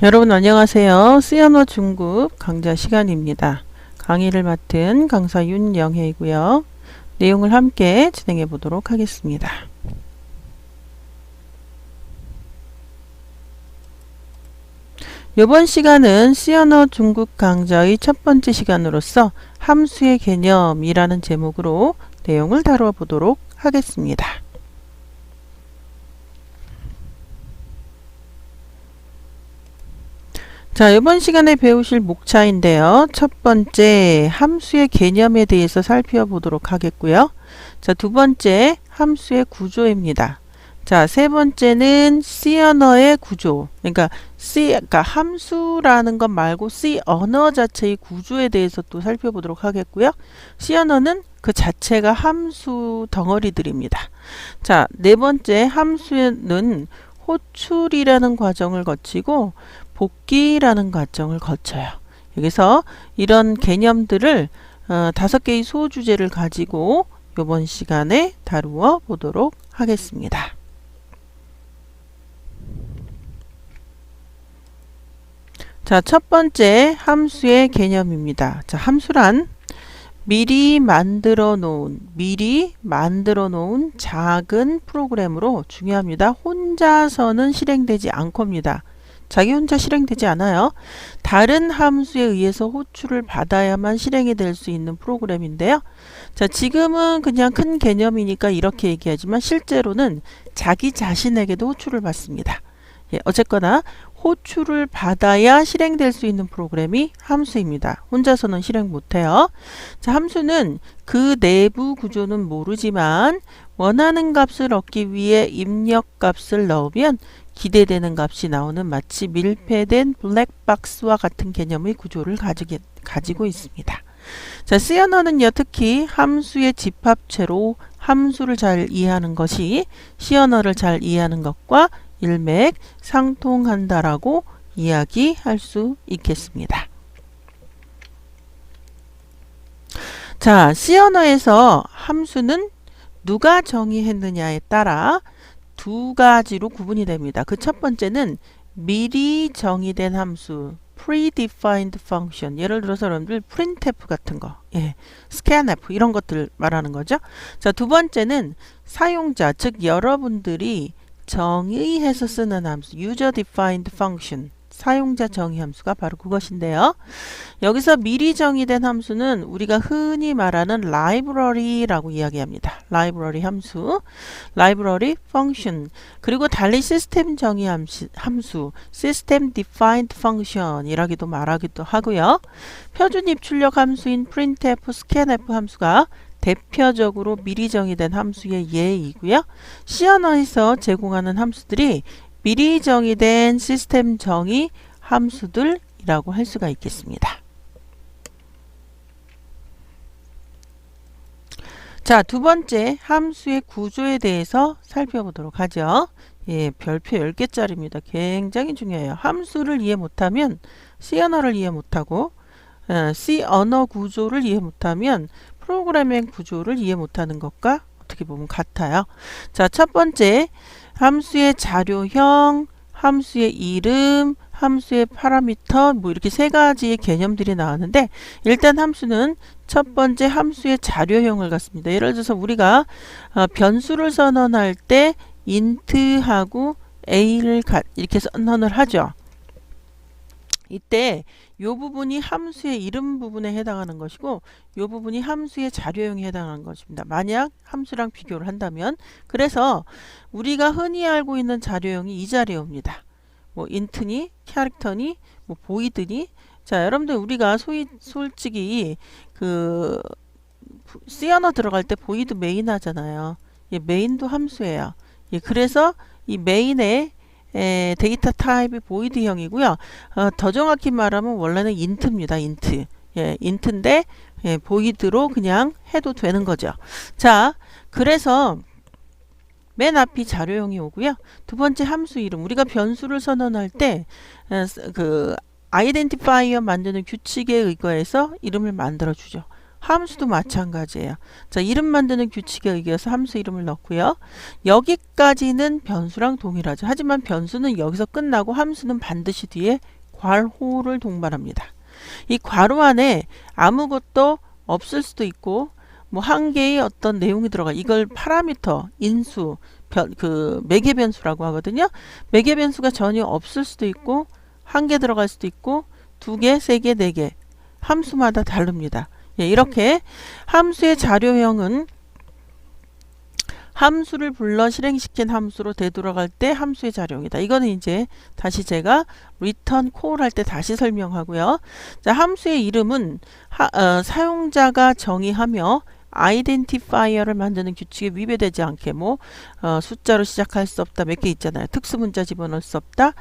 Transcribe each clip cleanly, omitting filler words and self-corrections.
여러분 안녕하세요. C언어 중급 강좌 시간입니다. 강의를 맡은 강사 윤영혜이고요. 내용을 함께 진행해 보도록 하겠습니다. 이번 시간은 C언어 중급 강좌의 첫 번째 시간으로서 함수의 개념이라는 제목으로 내용을 다뤄 보도록 하겠습니다. 자, 이번 시간에 배우실 목차인데요. 첫 번째, 함수의 개념에 대해서 살펴보도록 하겠고요. 자, 두 번째, 함수의 구조입니다. 자, 세 번째는 C 언어의 구조. 그러니까 함수라는 것 말고 C 언어 자체의 구조에 대해서 또 살펴보도록 하겠고요. C 언어는 그 자체가 함수 덩어리들입니다. 자, 네 번째, 함수는 호출이라는 과정을 거치고 복귀라는 과정을 거쳐요. 여기서 이런 개념들을 5개의 소주제를 가지고 이번 시간에 다루어 보도록 하겠습니다. 자, 첫 번째 함수의 개념입니다. 자, 함수란 미리 만들어 놓은 작은 프로그램으로 중요합니다. 혼자서는 실행되지 않고입니다. 자기 혼자 실행되지 않아요. 다른 함수에 의해서 호출을 받아야만 실행이 될 수 있는 프로그램인데요. 자, 지금은 그냥 큰 개념이니까 이렇게 얘기하지만 실제로는 자기 자신에게도 호출을 받습니다. 예, 어쨌거나 호출을 받아야 실행될 수 있는 프로그램이 함수입니다. 혼자서는 실행 못해요. 자, 함수는 그 내부 구조는 모르지만 원하는 값을 얻기 위해 입력 값을 넣으면 기대되는 값이 나오는 마치 밀폐된 블랙박스와 같은 개념의 구조를 가지고 있습니다. 자, C 언어는요, 특히 함수의 집합체로 함수를 잘 이해하는 것이 C 언어를 잘 이해하는 것과 일맥상통한다라고 이야기할 수 있겠습니다. 자, C 언어에서 함수는 누가 정의했느냐에 따라 두 가지로 구분이 됩니다. 그 첫 번째는 미리 정의된 함수, predefined function. 예를 들어서 여러분들 printf 같은 거, scanf 이런 것들 말하는 거죠. 자, 두 번째는 사용자, 즉 여러분들이 정의해서 쓰는 함수, user defined function. 사용자 정의 함수가 바로 그것인데요. 여기서 미리 정의된 함수는 우리가 흔히 말하는 library라고 이야기합니다. library 함수, library function, 그리고 달리 시스템 정의 함수, system defined function 이라기도 말하기도 하고요. 표준 입출력 함수인 printf, scanf 함수가 대표적으로 미리 정의된 함수의 예이고요. C 언어에서 제공하는 함수들이 미리 정의된 시스템 정의 함수들이라고 할 수가 있겠습니다. 자, 두 번째 함수의 구조에 대해서 살펴보도록 하죠. 예, 별표 10개짜리입니다. 굉장히 중요해요. 함수를 이해 못하면 C 언어를 이해 못하고 C 언어 구조를 이해 못하면 프로그래밍 구조를 이해 못하는 것과 어떻게 보면 같아요. 자, 첫 번째 함수의 자료형, 함수의 이름, 함수의 파라미터 뭐 이렇게 세 가지의 개념들이 나왔는데 일단 함수는 첫 번째 함수의 자료형을 갖습니다. 예를 들어서 우리가 변수를 선언할 때 int하고 a를 이렇게 선언을 하죠. 이때 이 부분이 함수의 이름 부분에 해당하는 것이고 이 부분이 함수의 자료형에 해당하는 것입니다. 만약 함수랑 비교를 한다면 그래서 우리가 흔히 알고 있는 자료형이 이 자료입니다. 뭐 int니, 캐릭터니, 뭐 보이드니. 자, 여러분들 우리가 솔직히 그 C 언어 들어갈 때 보이드 메인 하잖아요. 예, 메인도 함수예요. 예, 그래서 이 메인에 데이터 타입이 보이드형이고요. 더 정확히 말하면 원래는 int입니다. int. 예, int인데 보이드로 그냥 해도 되는 거죠. 자, 그래서 맨 앞이 자료형이 오고요. 두 번째 함수 이름. 우리가 변수를 선언할 때 그 아이덴티파이어 만드는 규칙에 의거해서 이름을 만들어 주죠. 함수도 마찬가지예요. 자, 이름 만드는 규칙에 의해서 함수 이름을 넣고요. 여기까지는 변수랑 동일하죠. 하지만 변수는 여기서 끝나고 함수는 반드시 뒤에 괄호를 동반합니다. 이 괄호 안에 아무것도 없을 수도 있고 뭐 한 개의 어떤 내용이 들어가. 이걸 파라미터, 인수, 매개 변수라고 하거든요. 매개 변수가 전혀 없을 수도 있고 한 개 들어갈 수도 있고 두 개, 세 개, 네 개. 함수마다 다릅니다. 예, 이렇게 함수의 자료형은 함수를 불러 실행시킨 함수로 되돌아갈 때 함수의 자료형이다. 이거는 이제 다시 제가 return call 할 때 다시 설명하고요. 자, 함수의 이름은 사용자가 정의하며 아이덴티파이어를 만드는 규칙에 위배되지 않게 숫자로 시작할 수 없다. 몇 개 있잖아요. 특수문자 집어넣을 수 없다.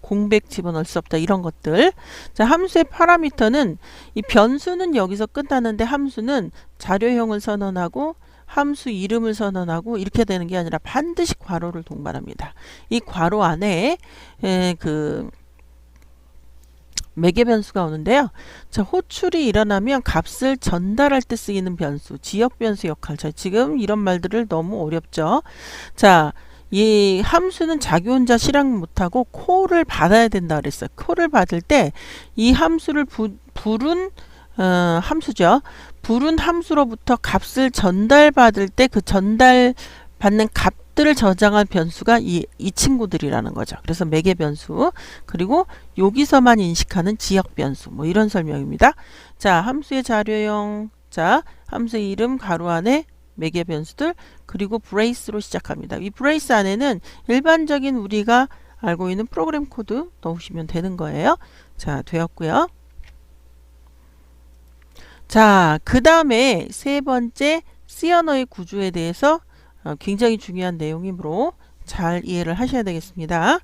공백 집어넣을 수 없다. 이런 것들. 자, 함수의 파라미터는 이 변수는 여기서 끝나는데 함수는 자료형을 선언하고 함수 이름을 선언하고 이렇게 되는 게 아니라 반드시 괄호를 동반합니다. 이 괄호 안에 매개 변수가 오는데요. 자, 호출이 일어나면 값을 전달할 때 쓰이는 변수, 지역 변수 역할. 자, 지금 이런 말들을 너무 어렵죠. 자, 이 함수는 자기 혼자 실행 못하고 콜을 받아야 된다 그랬어요. 콜을 받을 때 이 함수를 부른 함수죠. 부른 함수로부터 값을 전달받을 때 그 전달받는 값들을 저장할 변수가 이 친구들이라는 거죠. 그래서 매개 변수, 그리고 여기서만 인식하는 지역 변수, 이런 설명입니다. 자, 함수의 자료형, 자, 함수의 이름 가로 안에 매개 변수들, 그리고 브레이스로 시작합니다. 이 브레이스 안에는 일반적인 우리가 알고 있는 프로그램 코드 넣으시면 되는 거예요. 자, 되었고요. 자, 그 다음에 세 번째 C 언어의 구조에 대해서 굉장히 중요한 내용이므로 잘 이해를 하셔야 되겠습니다.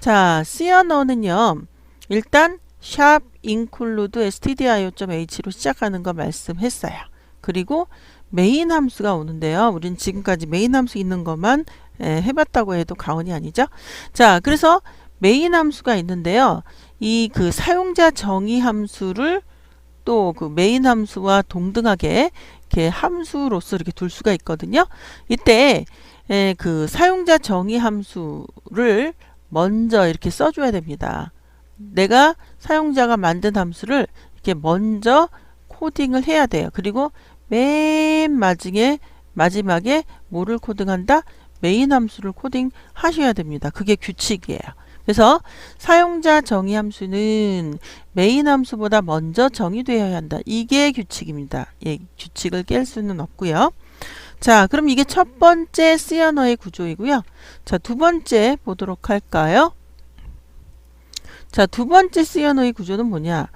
자, C 언어는요, 일단 샵 include stdio.h로 시작하는 거 말씀했어요. 그리고 메인 함수가 오는데요. 우린 지금까지 메인 함수 있는 것만 해봤다고 해도 과언이 아니죠. 자, 그래서 메인 함수가 있는데요. 이 사용자 정의 함수를 또 메인 함수와 동등하게 이렇게 함수로서 이렇게 둘 수가 있거든요. 이때 사용자 정의 함수를 먼저 이렇게 써줘야 됩니다. 내가 사용자가 만든 함수를 이렇게 먼저 코딩을 해야 돼요. 그리고 맨 마지막에 뭐를 코딩한다? 메인 함수를 코딩하셔야 됩니다. 그게 규칙이에요. 그래서 사용자 정의 함수는 메인 함수보다 먼저 정의되어야 한다. 이게 규칙입니다. 예, 규칙을 깰 수는 없고요. 자, 그럼 이게 첫 번째 C 언어의 구조이고요. 자, 두 번째 보도록 할까요? 자, 두 번째 C 언어의 구조는 뭐냐?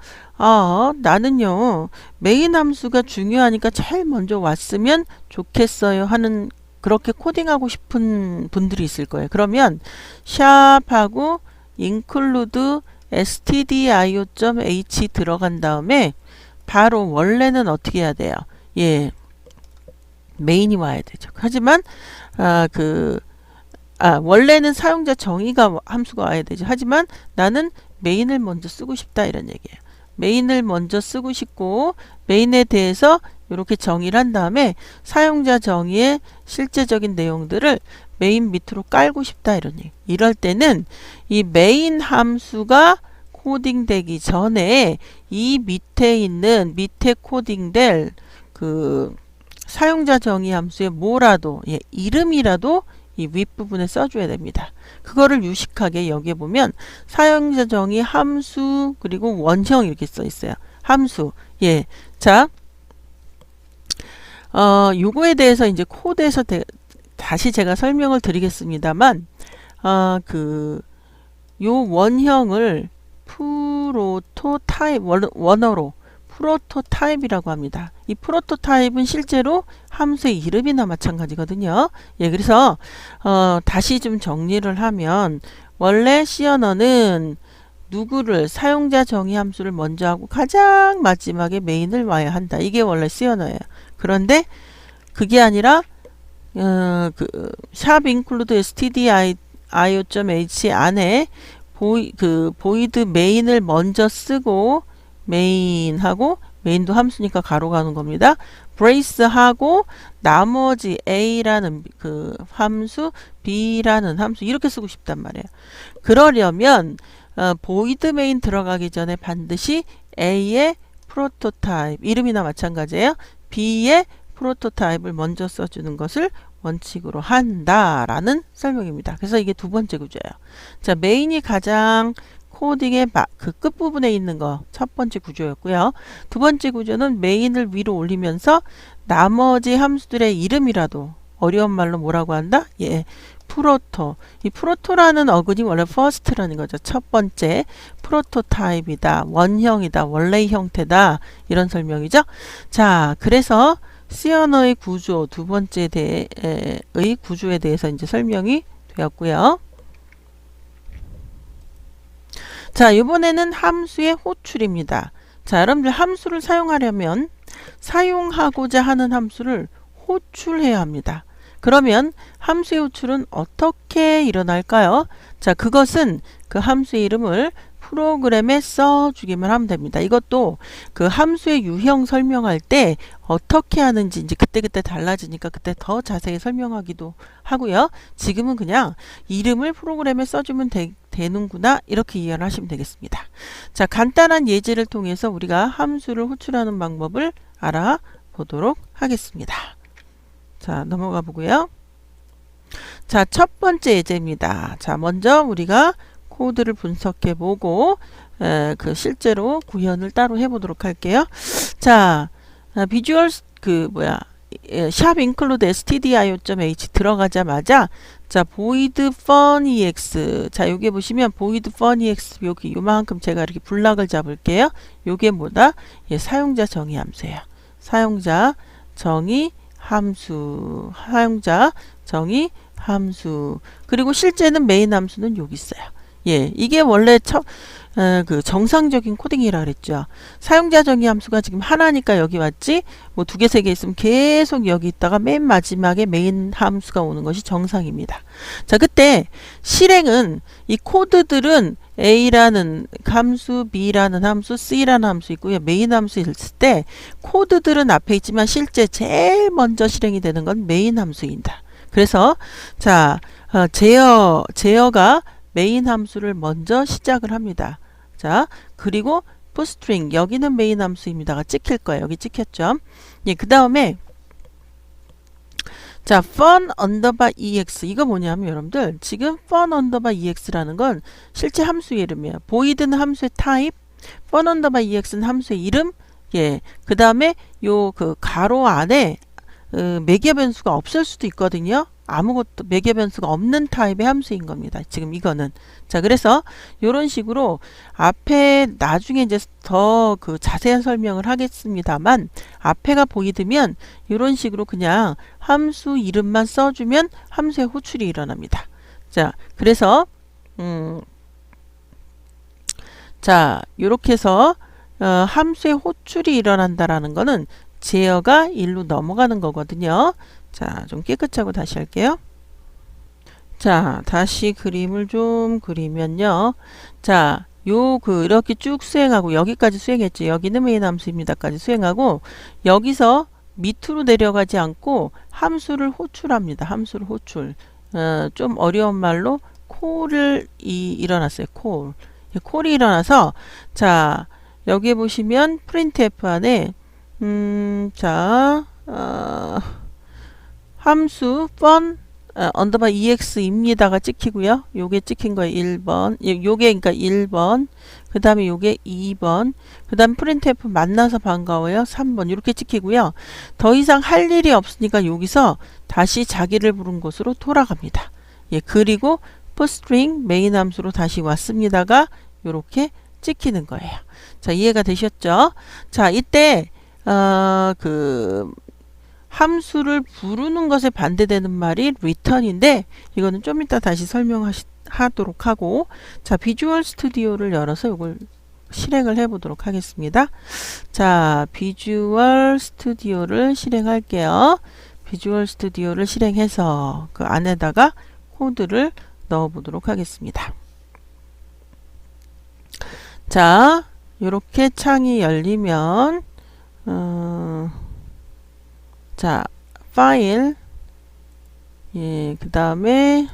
나는요, 메인 함수가 중요하니까 제일 먼저 왔으면 좋겠어요 하는, 그렇게 코딩하고 싶은 분들이 있을 거예요. 그러면 샵하고 include stdio.h 들어간 다음에 바로 원래는 어떻게 해야 돼요? 예, 메인이 와야 되죠. 하지만 원래는 사용자 정의가 함수가 와야 되죠. 하지만 나는 메인을 먼저 쓰고 싶다 이런 얘기예요. 메인을 먼저 쓰고 싶고 메인에 대해서 이렇게 정의를 한 다음에 사용자 정의의 실제적인 내용들을 메인 밑으로 깔고 싶다 이런 얘기. 이럴 때는 이 메인 함수가 코딩되기 전에 이 밑에 코딩될 사용자 정의 함수의 뭐라도, 이름이라도 이 윗부분에 써줘야 됩니다. 그거를 유식하게 여기에 보면 사용자 정의 함수 그리고 원형 이렇게 써 있어요. 함수. 예. 자, 요거에 대해서 이제 코드에서 다시 제가 설명을 드리겠습니다만, 요 원형을 프로토타입, 원어로 프로토타입이라고 합니다. 이 프로토타입은 실제로 함수의 이름이나 마찬가지거든요. 예, 그래서 다시 좀 정리를 하면 원래 C 언어는 누구를 사용자 정의 함수를 먼저 하고 가장 마지막에 메인을 와야 한다. 이게 원래 C 언어예요. 그런데 그게 아니라 샵 include stdio.h 안에 보이드 메인을 먼저 쓰고 메인하고 메인도 함수니까 가로 가는 겁니다. brace하고 나머지 a라는 그 함수, b라는 함수 이렇게 쓰고 싶단 말이에요. 그러려면 void main 들어가기 전에 반드시 a의 프로토타입, 이름이나 마찬가지예요. b의 프로토타입을 먼저 써주는 것을 원칙으로 한다라는 설명입니다. 그래서 이게 두 번째 구조예요. 자, 메인이 가장 코딩의 그 끝부분에 있는 거 첫 번째 구조였고요. 두 번째 구조는 메인을 위로 올리면서 나머지 함수들의 이름이라도 어려운 말로 뭐라고 한다? 예, 프로토. 이 프로토라는 어근이 원래 first라는 거죠. 첫 번째 프로토타입이다, 원형이다, 원래 형태다 이런 설명이죠. 자, 그래서 C 언어의 구조 두 번째 의 구조에 대해서 이제 설명이 되었고요. 자, 이번에는 함수의 호출입니다. 자, 여러분들 함수를 사용하려면 사용하고자 하는 함수를 호출해야 합니다. 그러면 함수의 호출은 어떻게 일어날까요? 자, 그것은 그 함수의 이름을 프로그램에 써주기만 하면 됩니다. 이것도 그 함수의 유형 설명할 때 어떻게 하는지 이제 그때그때 달라지니까 그때 더 자세히 설명하기도 하고요. 지금은 그냥 이름을 프로그램에 써주면 되는구나 이렇게 이해를 하시면 되겠습니다. 자, 간단한 예제를 통해서 우리가 함수를 호출하는 방법을 알아보도록 하겠습니다. 자, 넘어가 보고요. 자, 첫 번째 예제입니다. 자, 먼저 우리가 코드를 분석해 보고 그 실제로 구현을 따로 해 보도록 할게요. 자, 비주얼 샵 include stdio.h 들어가자마자 자, void funEx. 자, 요게 보시면 void funEx 여기 요만큼 제가 이렇게 블락을 잡을게요. 요게 뭐다? 예, 사용자 정의 함수예요. 사용자 정의 함수. 사용자 정의 함수. 그리고 실제는 메인 함수는 여기 있어요. 예, 이게 원래 그 정상적인 코딩이라 그랬죠. 사용자 정의 함수가 지금 하나니까 여기 왔지. 뭐 두 개, 세 개 있으면 계속 여기 있다가 맨 마지막에 메인 함수가 오는 것이 정상입니다. 자, 그때 실행은 이 코드들은 A라는 함수, B라는 함수, C라는 함수 있고요. 메인 함수 있을 때 코드들은 앞에 있지만 실제 제일 먼저 실행이 되는 건 메인 함수입니다. 그래서 자, 제어가 메인 함수를 먼저 시작을 합니다. 자, 그리고 toString 여기는 메인 함수입니다가 찍힐 거예요. 여기 찍혔죠. 예, 그 다음에 자, fun underbar ex 이거 뭐냐면 여러분들 지금 fun underbar ex라는 건 실제 함수 이름이에요. void는 함수의 타입, fun underbar ex는 함수의 이름. 예, 그 다음에 요 그 가로 안에 매개 변수가 없을 수도 있거든요. 아무것도 매개 변수가 없는 타입의 함수인 겁니다. 지금 이거는. 자, 그래서 이런 식으로 앞에 나중에 이제 더 그 자세한 설명을 하겠습니다만 앞에가 보이면 이런 식으로 그냥 함수 이름만 써주면 함수의 호출이 일어납니다. 자, 그래서 자, 이렇게 해서 함수의 호출이 일어난다라는 거는 제어가 1로 넘어가는 거거든요. 자, 좀 깨끗하고 다시 할게요. 자, 다시 그림을 좀 그리면요. 자, 이렇게 쭉 수행하고 여기까지 수행했죠. 여기는 메인 함수입니다까지 수행하고 여기서 밑으로 내려가지 않고 함수를 호출합니다. 함수를 호출. 좀 어려운 말로 콜을 일어났어요. 콜이 일어나서 자, 여기에 보시면 printf 안에 자, 함수 fun underbar ex입니다가 찍히고요. 요게 찍힌 거에 1번. 요게 그러니까 1번. 그 다음에 요게 2번. 그 다음 printf 만나서 반가워요. 3번. 이렇게 찍히고요. 더 이상 할 일이 없으니까 여기서 다시 자기를 부른 곳으로 돌아갑니다. 예, 그리고 toString 메인 함수로 다시 왔습니다가 요렇게 찍히는 거예요. 자, 이해가 되셨죠? 자, 이때 그 함수를 부르는 것에 반대되는 말이 return인데 이거는 좀 이따 다시 설명하도록 하고 자, 비주얼 스튜디오를 열어서 이걸 실행을 해 보도록 하겠습니다. 자, 비주얼 스튜디오를 실행할게요. 비주얼 스튜디오를 실행해서 그 안에다가 코드를 넣어 보도록 하겠습니다. 자, 이렇게 창이 열리면 자, 파일, 예, 그 다음에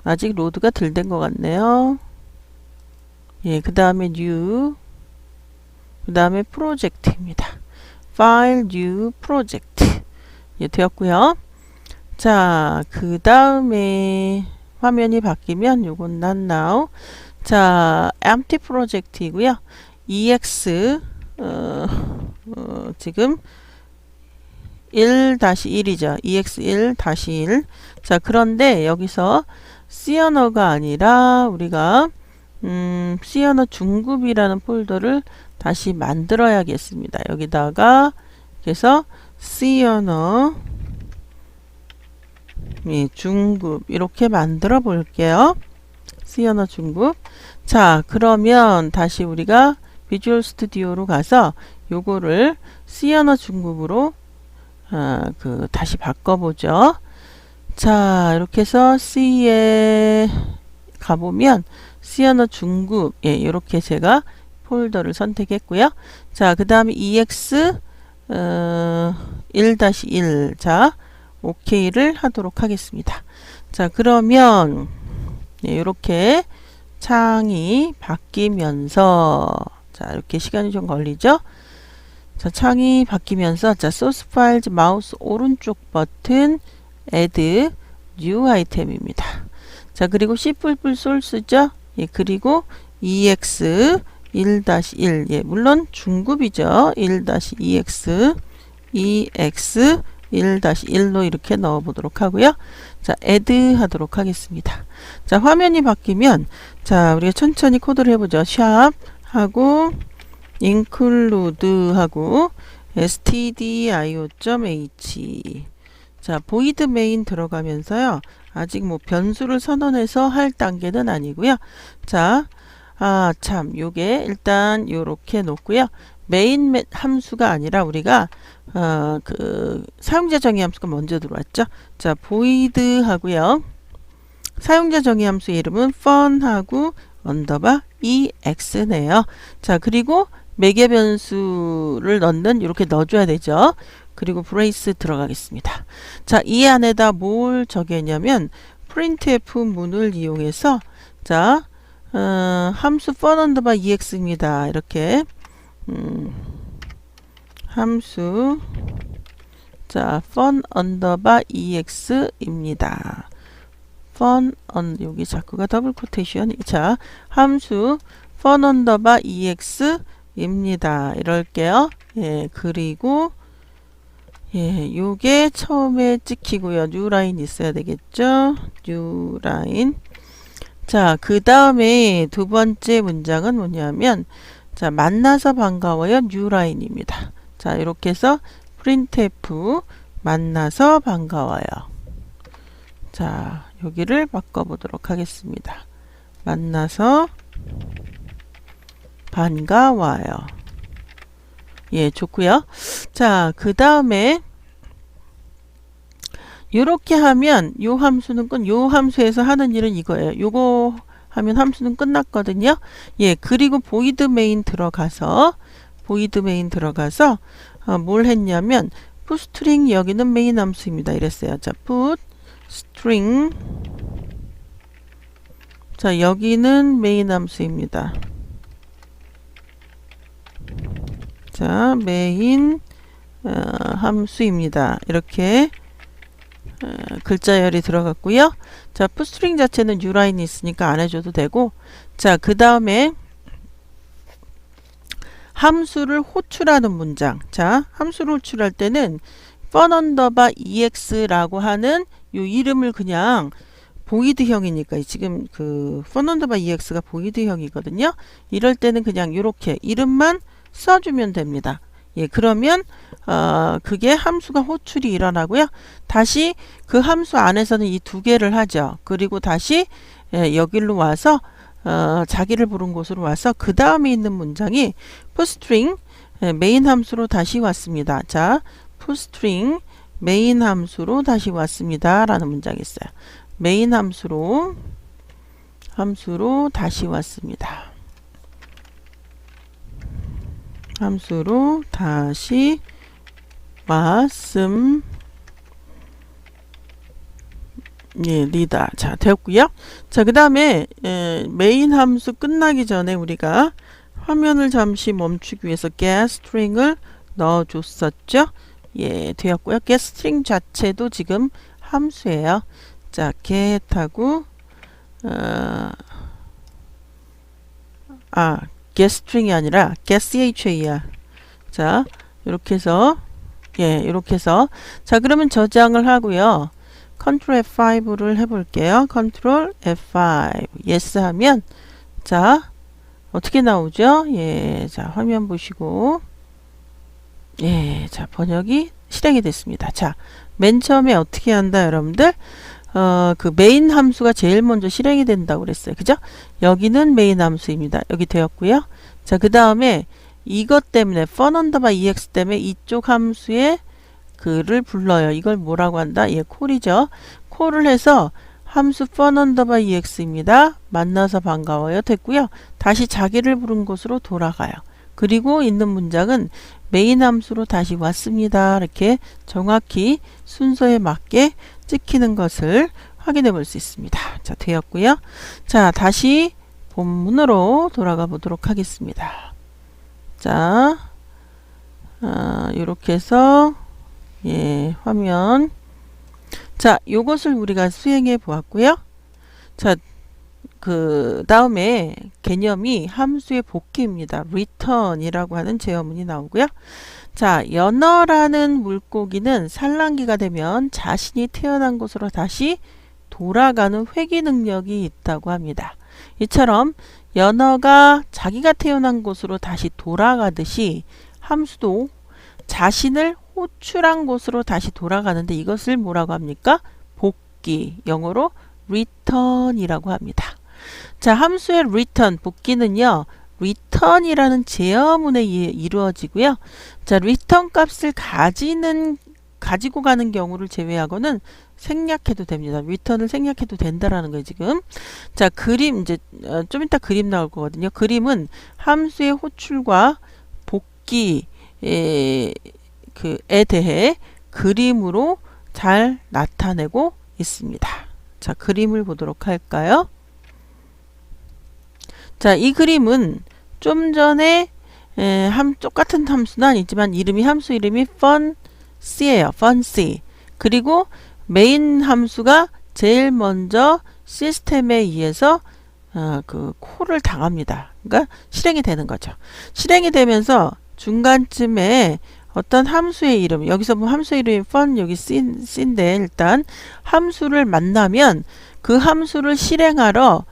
아직 로드가 덜 된 것 같네요. 예, 그 다음에 new, 그 다음에 프로젝트입니다. 파일, new, 프로젝트. 예, 되었고요. 자, 그 다음에 화면이 바뀌면 요건 not now. 자, empty 프로젝트이고요. ex 지금 1-1이죠. ex1-1. 자, 그런데 여기서 C 언어가 아니라 우리가 C 언어 중급이라는 폴더를 다시 만들어야겠습니다. 여기다가 그래서 C 언어 예, 중급 이렇게 만들어 볼게요. C 언어 중급. 자, 그러면 다시 우리가 비주얼 스튜디오로 가서 요거를 C 언어 중급으로 다시 바꿔보죠. 자, 이렇게 해서 C에 가보면 C 언어 중급, 예, 이렇게 제가 폴더를 선택했고요. 자, 그 다음에 EX 1-1. 자, OK를 하도록 하겠습니다. 자, 그러면 네, 이렇게 창이 바뀌면서 자, 이렇게 시간이 좀 걸리죠? 자, 창이 바뀌면서 자, 소스 파일 마우스 오른쪽 버튼 add new 아이템입니다. 자, 그리고 C++ 소스죠? 예, 그리고 EX 1-1. 예, 물론 중급이죠. 1-EX EX 1-1로 이렇게 넣어 보도록 하고요. 자, add 하도록 하겠습니다. 자, 화면이 바뀌면 자, 우리가 천천히 코드를 해보죠. 샵 하고 include 하고 stdio.h. 자, void main 들어가면서요. 아직 뭐 변수를 선언해서 할 단계는 아니고요. 자, 참, 요게 일단 요렇게 놓고요. 메인 함수가 아니라 우리가 사용자 정의 함수가 먼저 들어왔죠. 자, void 하고요. 사용자 정의 함수 이름은 fun하고 언더바 ex네요. 자, 그리고 매개 변수를 넣는 이렇게 넣어줘야 되죠. 그리고 브레이스 들어가겠습니다. 자, 이 안에다 뭘 적였냐면 printf 문을 이용해서 자, 함수 fun 언더바 ex입니다. 이렇게 함수 자, fun 언더바 ex입니다. fun 여기 자꾸가 더블 코테이션. 자, 함수 fun 언더바 ex입니다. 이럴게요. 예, 그리고 예, 요게 처음에 찍히고요. new line 있어야 되겠죠. new line. 자, 그 다음에 두 번째 문장은 뭐냐면 자, 만나서 반가워요. new line입니다. 자, 이렇게 해서 printf 만나서 반가워요. 자, 여기를 바꿔보도록 하겠습니다. 만나서 반가워요. 예, 좋고요. 자, 그 다음에 요렇게 하면 요 함수는 요 함수에서 하는 일은 이거예요. 요거 하면 함수는 끝났거든요. 예, 그리고 void main 들어가서 뭘 했냐면 putString 여기는 메인 함수입니다. 이랬어요. 자, putString 자, 여기는 메인 함수입니다. 자, 메인 함수입니다. 이렇게 글자열이 들어갔고요. 자, putString 자체는 newline이 있으니까 안 해줘도 되고 자, 그 다음에 함수를 호출하는 문장. 자, 함수를 호출할 때는 fun 언더바 ex라고 하는 요 이름을 그냥 보이드형이니까 지금 그 fun 언더바 ex가 보이드형이거든요. 이럴 때는 그냥 요렇게 이름만 써주면 됩니다. 예, 그러면 그게 함수가 호출이 일어나고요. 다시 그 함수 안에서는 이 두 개를 하죠. 그리고 다시 여기로 와서 자기를 부른 곳으로 와서 그 다음에 있는 문장이 putString 메인 함수로 다시 왔습니다. 자, putString 메인 함수로 다시 왔습니다. 라는 문장이 있어요. 메인 함수로 다시 왔습니다. 함수로 다시 왔음. 예, 리다. 자, 되었고요. 자, 그 다음에 메인 함수 끝나기 전에 우리가 화면을 잠시 멈추기 위해서 getString을 넣어줬었죠. 예, 되었고요. getString 자체도 지금 함수예요. 자, get하고 getString이 아니라 getCha야. 자, 이렇게 해서 이렇게 해서 자, 그러면 저장을 하고요. Ctrl F5를 해볼게요. Ctrl F5 yes 하면 자, 어떻게 나오죠? 예, 자, 화면 보시고 예, 자, 번역이 실행이 됐습니다. 자, 맨 처음에 어떻게 한다, 여러분들? 그 메인 함수가 제일 먼저 실행이 된다고 그랬어요. 그죠? 여기는 메인 함수입니다. 여기 되었고요. 자, 그 다음에 이것 때문에 fun underbar ex 때문에 이쪽 함수의 그를 불러요. 이걸 뭐라고 한다? 예, 콜이죠. 콜을 해서 함수 fun underbar ex입니다. 만나서 반가워요. 됐고요. 다시 자기를 부른 곳으로 돌아가요. 그리고 있는 문장은 메인 함수로 다시 왔습니다. 이렇게 정확히 순서에 맞게 찍히는 것을 확인해 볼 수 있습니다. 자, 되었고요. 자, 다시 본문으로 돌아가 보도록 하겠습니다. 자, 이렇게 해서 예, 화면. 자, 요것을 우리가 수행해 보았고요. 자, 그 다음에 개념이 함수의 복귀입니다. return이라고 하는 제어문이 나오고요. 자, 연어라는 물고기는 산란기가 되면 자신이 태어난 곳으로 다시 돌아가는 회귀 능력이 있다고 합니다. 이처럼 연어가 자기가 태어난 곳으로 다시 돌아가듯이 함수도 자신을 호출한 곳으로 다시 돌아가는데 이것을 뭐라고 합니까? 복귀, 영어로 return이라고 합니다. 자, 함수의 return, 복귀는요, return이라는 제어문에 이루어지고요. 자, return 값을 가지고 가는 경우를 제외하고는 생략해도 됩니다. return을 생략해도 된다라는 거예요, 지금. 자, 그림, 이제, 좀 이따 그림 나올 거거든요. 그림은 함수의 호출과 복귀에 대해 그림으로 잘 나타내고 있습니다. 자, 그림을 보도록 할까요? 자, 이 그림은 좀 전에 똑같은 함수는 아니지만 함수 이름이 funC예요. funC. 그리고 메인 함수가 제일 먼저 시스템에 의해서 그 콜을 당합니다. 그러니까 실행이 되는 거죠. 실행이 되면서 중간쯤에 어떤 함수의 이름, 여기서 보면 함수의 이름이 fun, 여기 c인데 일단 함수를 만나면 그 함수를 실행하러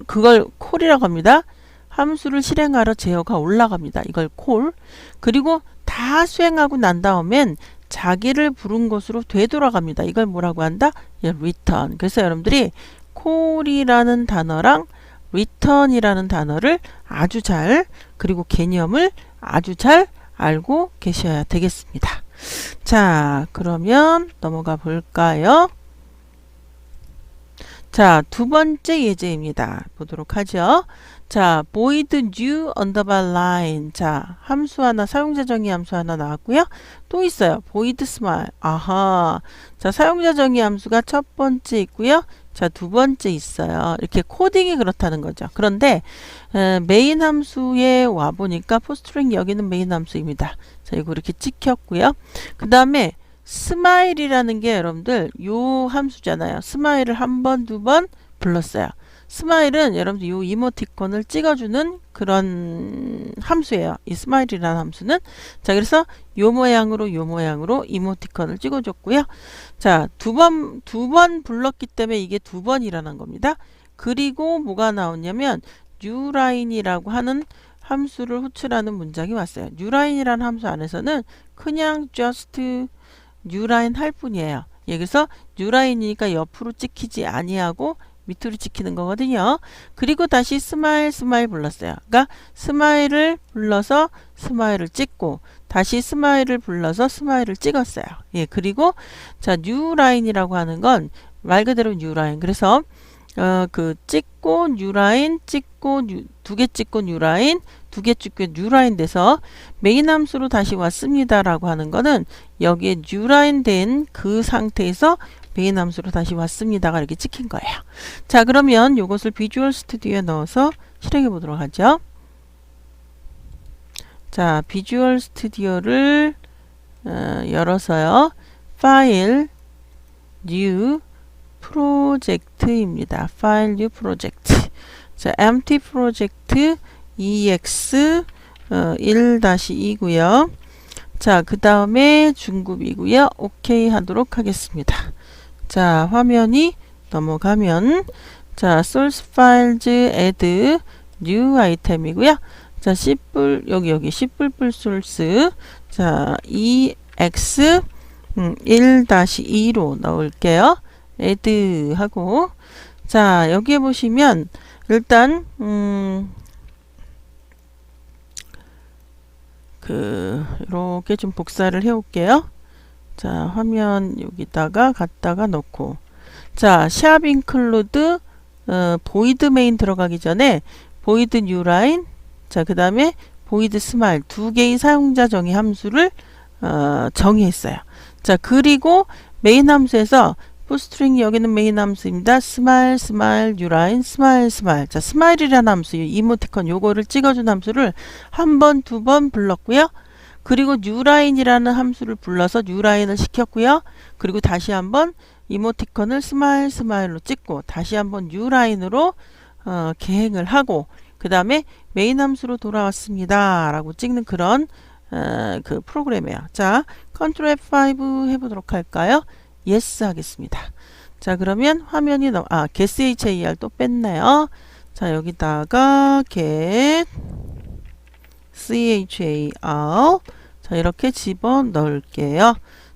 그걸 콜이라고 합니다. 함수를 실행하러 제어가 올라갑니다. 이걸 콜. 그리고 다 수행하고 난 다음엔 자기를 부른 곳으로 되돌아갑니다. 이걸 뭐라고 한다? 예, return. 그래서 여러분들이 콜이라는 단어랑 return이라는 단어를 아주 잘, 그리고 개념을 아주 잘 알고 계셔야 되겠습니다. 자, 그러면 넘어가 볼까요? 자, 두 번째 예제입니다. 보도록 하죠. 자, void new underbar line. 자, 함수 하나, 사용자 정의 함수 하나 나왔고요. 또 있어요. void smile. 아하. 자, 사용자 정의 함수가 첫 번째 있고요. 자, 두 번째 있어요. 이렇게 코딩이 그렇다는 거죠. 그런데 메인 함수에 와 보니까 포스트링 여기는 메인 함수입니다. 자, 이거 이렇게 찍혔고요. 그 다음에 스마일이라는 게 여러분들 요 함수잖아요. 스마일을 한 번, 두 번 불렀어요. 스마일은 여러분들 요 이모티콘을 찍어주는 그런 함수예요. 이 스마일이라는 함수는. 자, 그래서 요 모양으로 이모티콘을 찍어줬고요. 자, 두 번 불렀기 때문에 이게 두 번 일어난 겁니다. 그리고 뭐가 나오냐면 newline이라고 하는 함수를 호출하는 문장이 왔어요. newline이라는 함수 안에서는 그냥 just newline 할 뿐이에요. 예, 그래서 newline이니까 옆으로 찍히지 아니하고 밑으로 찍히는 거거든요. 그리고 다시 스마일 불렀어요. 그러니까 스마일을 불러서 스마일을 찍고 다시 스마일을 불러서 스마일을 찍었어요. 예, 그리고 자, newline이라고 하는 건 말 그대로 newline. 그래서 그 찍고 newline, 찍고 두 개 찍고 newline, 두 개 찍고 뉴라인 돼서 메인 함수로 다시 왔습니다라고 하는 거는 여기에 뉴라인 된 그 상태에서 메인 함수로 다시 왔습니다가 이렇게 찍힌 거예요. 자, 그러면 이것을 비주얼 스튜디오에 넣어서 실행해 보도록 하죠. 자, 비주얼 스튜디오를 열어서요. 파일, 뉴, 프로젝트입니다. 파일, 뉴, 프로젝트. 자, empty 프로젝트 ex 1-2고요. 자, 그 다음에 중급이고요. 오케이 하도록 하겠습니다. 자, 화면이 넘어가면 자, source files add new item이고요. 자, 여기 C++ source 자, ex 1-2로 넣을게요. add 하고 자, 여기에 보시면 일단 이렇게 좀 복사를 해 올게요. 자, 화면 여기다가 갖다가 넣고 자, 샵 include void main 들어가기 전에 void new line 자, 그 다음에 void smile 두 개의 사용자 정의 함수를 정의했어요. 자, 그리고 메인 함수에서 푸스트링 여기는 메인 함수입니다. smile new line smile 자, smile이라는 함수 이모티콘 요거를 찍어준 함수를 한 번, 두 번 불렀고요. 그리고 newline이라는 함수를 불러서 newline을 시켰고요. 그리고 다시 한번 이모티콘을 smile로 찍고 다시 한번 newline으로 계행을 하고 그 다음에 메인 함수로 돌아왔습니다 라고 찍는 그런 그 프로그램이에요. 자, Ctrl F5 해보도록 할까요? Yes 하겠습니다. 자, 그러면 화면이 get char 또 뺐네요. 자, 여기다가 get char 자, 이렇게 집어 넣을게요.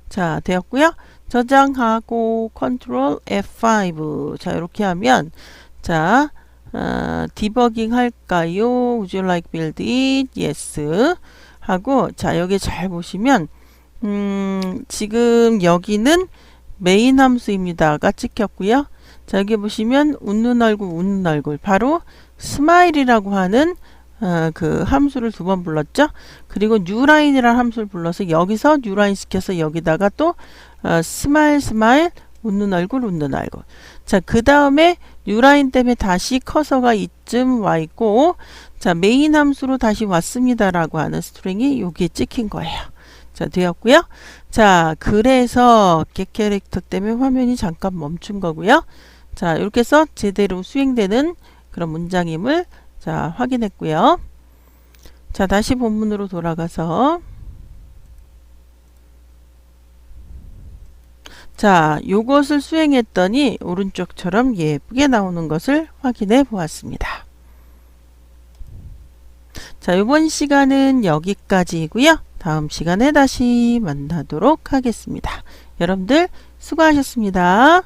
자, 되었고요. 저장하고 Ctrl F5 자, 이렇게 하면 자, 디버깅 할까요? Would you like build it? Yes 하고 자, 여기 잘 보시면 지금 여기는 메인 함수입니다가 찍혔고요. 자, 여기 보시면 웃는 얼굴 바로 스마일이라고 하는 그 함수를 두 번 불렀죠. 그리고 newline이라는 함수를 불러서 여기서 newline 시켜서 여기다가 또 스마일 웃는 얼굴 자, 그 다음에 newline 때문에 다시 커서가 이쯤 와 있고 자, 메인 함수로 다시 왔습니다 라고 하는 스트링이 여기에 찍힌 거예요. 자, 되었고요. 자, 그래서 get 캐릭터 때문에 화면이 잠깐 멈춘 거고요. 자, 이렇게 해서 제대로 수행되는 그런 문장임을 자, 확인했고요. 자, 다시 본문으로 돌아가서 자, 요것을 수행했더니 오른쪽처럼 예쁘게 나오는 것을 확인해 보았습니다. 자, 이번 시간은 여기까지이고요. 다음 시간에 다시 만나도록 하겠습니다. 여러분들 수고하셨습니다.